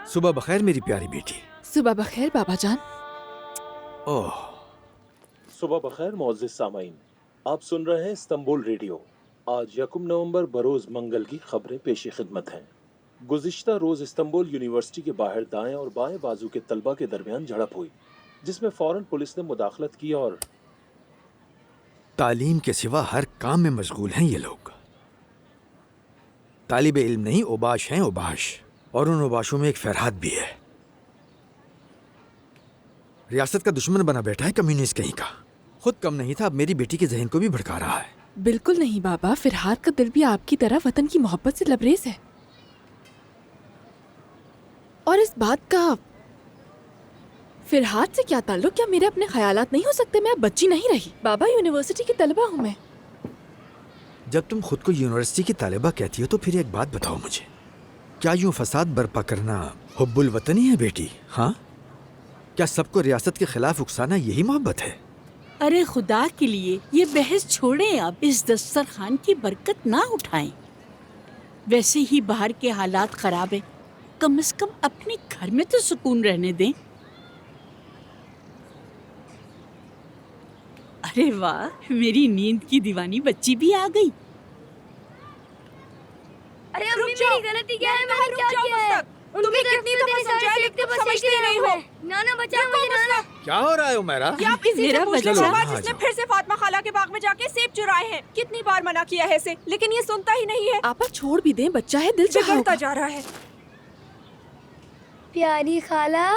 सुबह बखैर मेरी प्यारी बेटी। सुबह बखैर बाबा जान। ओह, सुबह बखैर मोअज़्ज़िज़ सामाईन, आप सुन रहे हैं इस्तांबुल रेडियो। आज यकुम नवंबर बरोज मंगल की खबरें पेशी खिदमत हैं। गुज़िश्ता रोज इस्तांबुल यूनिवर्सिटी के बाहर दाएं और बाएं बाजू के तलबा के दरमियान झड़प हुई, जिसमें फौरन पुलिस ने मुदाखलत की और तालीम के सिवा हर काम में मशगूल हैं ये लोग। तालिब इल्म नहीं, ओबाश हैं, ओबाश। और उन ओबाशों में एक फरहाद भी है। रियासत का दुश्मन बना बैठा है कम्युनिस्ट कहीं का। खुद कम नहीं था, अब मेरी बेटी के जहन को भी भड़का रहा है। बिल्कुल नहीं बाबा, फिरहाद का दिल भी आपकी तरह वतन की मोहब्बत से लबरेज है। और इस बात का फिरहाद से क्या ताल्लुक? क्या मेरे अपने ख्यालात नहीं हो सकते? मैं अब बच्ची नहीं रही बाबा, यूनिवर्सिटी की तलबा हूँ मैं। जब तुम खुद को यूनिवर्सिटी की तालिबा कहती हो तो फिर एक बात बताओ मुझे, क्या यूं फसाद बर्पा करना हुब्बुल वतनी है बेटी? हाँ, क्या सबको रियासत के खिलाफ उकसाना यही मोहब्बत है? अरे खुदा के लिए ये बहस छोड़ें, अब इस दस्तरखान की बरकत ना उठाएं। वैसे ही बाहर के हालात खराब है, कम से कम अपने घर में तो सुकून रहने दें। अरे वाह, मेरी नींद की दीवानी बच्ची भी आ गई। अरे अम्मी, मेरी गलती क्या है? मैंने क्या किया है? तुम्हें कितनी दफा समझाया लेकिन तुम समझती नहीं हो। नाना बचाओ मुझे, नाना। क्या हो रहा है उमैरा? ये आप इसी से पूछ लो, चलो, शाहबाज हाँ, जिसने जाओ। फिर से फातिमा खाला के बाग में जाके सेब चुराए हैं। कितनी बार मना किया है इसे, लेकिन ये सुनता ही नहीं है। आपा छोड़ भी दें, बच्चा है, दिल चाहा बिगड़ता होगा। जा रहा है। प्यारी खाला,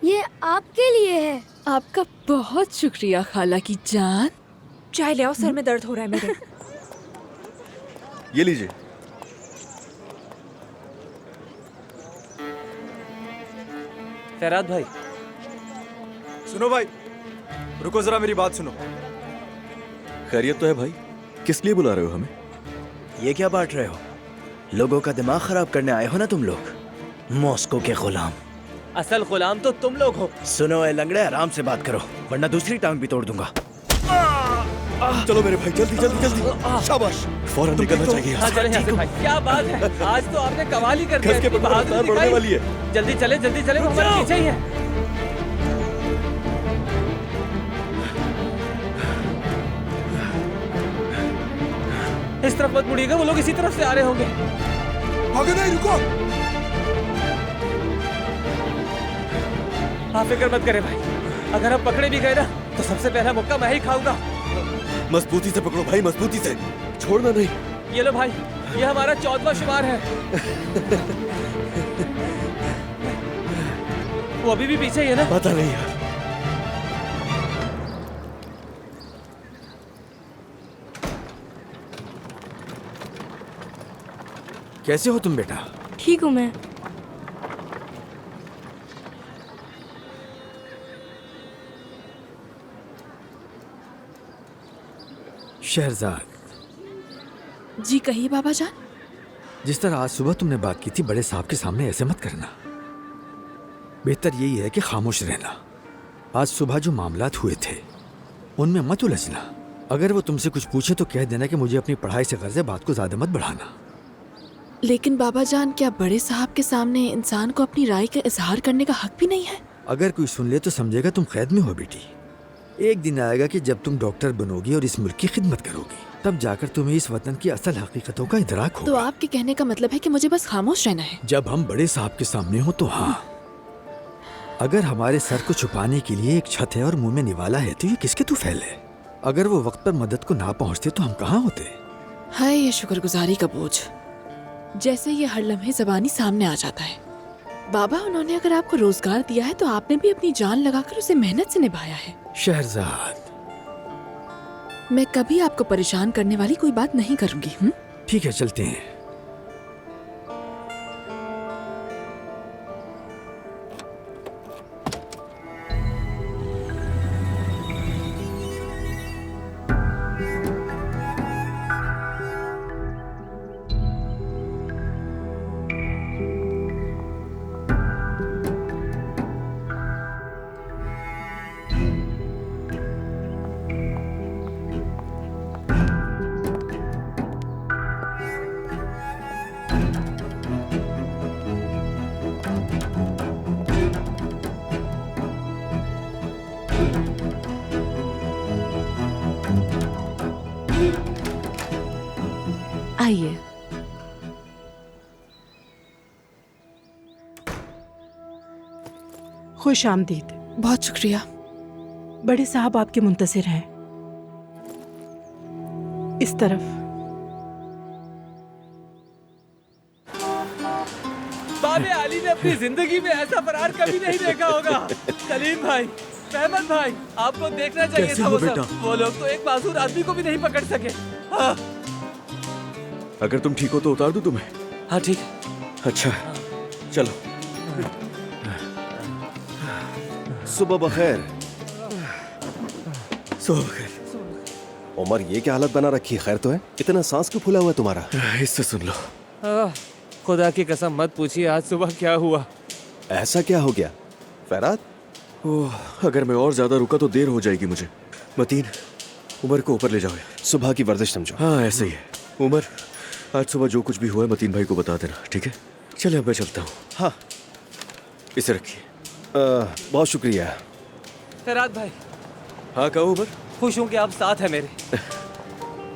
ये आपके लिए है। आपका बहुत शुक्रिया खाला की जान। चाय ले आओ, सर में दर्द हो रहा है मेरे। ये लीजिए। फहराद भाई, सुनो भाई, रुको जरा मेरी बात सुनो। खैरियत तो है भाई? किस लिए बुला रहे हो हमें? ये क्या बांट रहे हो? लोगों का दिमाग खराब करने आए हो ना तुम लोग, मॉस्को के गुलाम। असल गुलाम तो तुम लोग हो। सुनो ए लंगड़े, आराम से बात करो वरना दूसरी टांग भी तोड़ दूंगा। चलो मेरे भाई, जल्दी जल्दी जल्दी। शाबाश, फौरन निकलना चाहिए। हाँ चले यहाँ से भाई। क्या बात है, आज तो आपने कमाल ही कर दिया। घस के इतनी पकड़ो, बहादुरी तार बढ़ने दिखाई। वाली है। जल्दी चले, जल्दी चले, वो हमारे पीछे ही है। इस तरफ मत मुड़िएगा, वो लोग इसी तरफ से आ रहे होंगे। आगे नहीं, रुको। आप फिक्र मत करें भाई, अगर हम पकड़े भी गए ना तो सबसे पहला मुक्का मैं ही खाऊंगा। मजबूती से पकड़ो भाई, मजबूती से, छोड़ना नहीं। ये लो भाई, ये हमारा 14वां शुमार है। वो अभी भी पीछे ही है ना? पता नहीं यार। कैसे हो तुम बेटा? ठीक हूँ मैं। शहरजाद, जी कहिए बाबा जान। जिस तरह आज सुबह तुमने बात की थी, बड़े साहब के सामने ऐसे मत करना। बेहतर यही है कि खामोश रहना। आज सुबह जो मामलात हुए थे उनमें मत उलझना। अगर वो तुमसे कुछ पूछे तो कह देना कि मुझे अपनी पढ़ाई से गर्ज है, बात को ज्यादा मत बढ़ाना। लेकिन बाबा जान, क्या बड़े साहब के सामने इंसान को अपनी राय का इजहार करने का हक भी नहीं है? अगर कोई सुन ले तो समझेगा तुम कैद में हो बेटी। एक दिन आएगा कि जब तुम डॉक्टर बनोगी और इस मुल्क की खिदमत करोगी, तब जाकर तुम्हें इस वतन की असल हकीकतों का इदराक तो होगा। आपके कहने का मतलब है कि मुझे बस खामोश रहना है? जब हम बड़े साहब के सामने हो तो हाँ। अगर हमारे सर को छुपाने के लिए एक छत है और मुंह में निवाला है तो ये किसके तूफैल है? अगर वो वक्त पर मदद को ना पहुंचते तो हम कहाँ होते? हाय ये शुक्रगुजारी का बोझ, जैसे ये हर लम्हे ज़बानी सामने आ जाता है। बाबा, उन्होंने अगर आपको रोजगार दिया है तो आपने भी अपनी जान लगाकर उसे मेहनत से निभाया है। शहरजाद, मैं कभी आपको परेशान करने वाली कोई बात नहीं करूंगी। ठीक है, चलते हैं। आइए। खुश आमदीद। बहुत शुक्रिया। बड़े साहब आपके मुंतजिर हैं। इस तरफ। बाबे अली ने अपनी जिंदगी में ऐसा फरार कभी नहीं देखा होगा। सलीम भाई, रहमत भाई, आपको देखना चाहिए कैसे था हो वो बेटा? सब। वो लोग तो एक मासूर आदमी को भी नहीं पकड़ सके। हाँ अगर तुम ठीक हो तो उतार दूं तुम्हें? हाँ ठीक। अच्छा चलो। सुबह बखैर। सुबह बखैर। उमर, ये क्या हालत बना रखी है? खैर तो है? इतना सांस क्यों फूला हुआ है तुम्हारा? इससे सुन लो। खुदा की कसम मत पूछिए आज सुबह क्या हुआ। ऐसा क्या हो गया फैराद? ओह, अगर मैं और ज्यादा रुका तो देर हो जाएगी मुझे। मतीन, उमर को ऊपर ले जाओ यार। सुबह की वर्जिश समझो। हाँ ऐसे ही है। उमर, आज सुबह जो कुछ भी हुआ है मतीन भाई को बता देना, ठीक है? चले अब मैं चलता हूँ। हाँ इसे रखिए। बहुत शुक्रिया। फराद भाई, हाँ कहो उमर। खुश हूँ कि आप साथ हैं मेरे।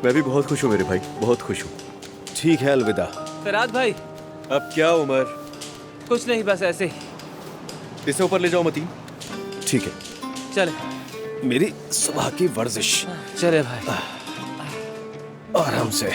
मैं भी बहुत खुश हूँ मेरे भाई, बहुत खुश हूँ। ठीक है, अलविदा। फराद भाई। अब क्या उमर? कुछ नहीं, बस ऐसे ही। इसे ऊपर ले जाओ मतीन। ठीक है, चले। मेरी सुबह की वर्जिश। चले भाई। आराम से।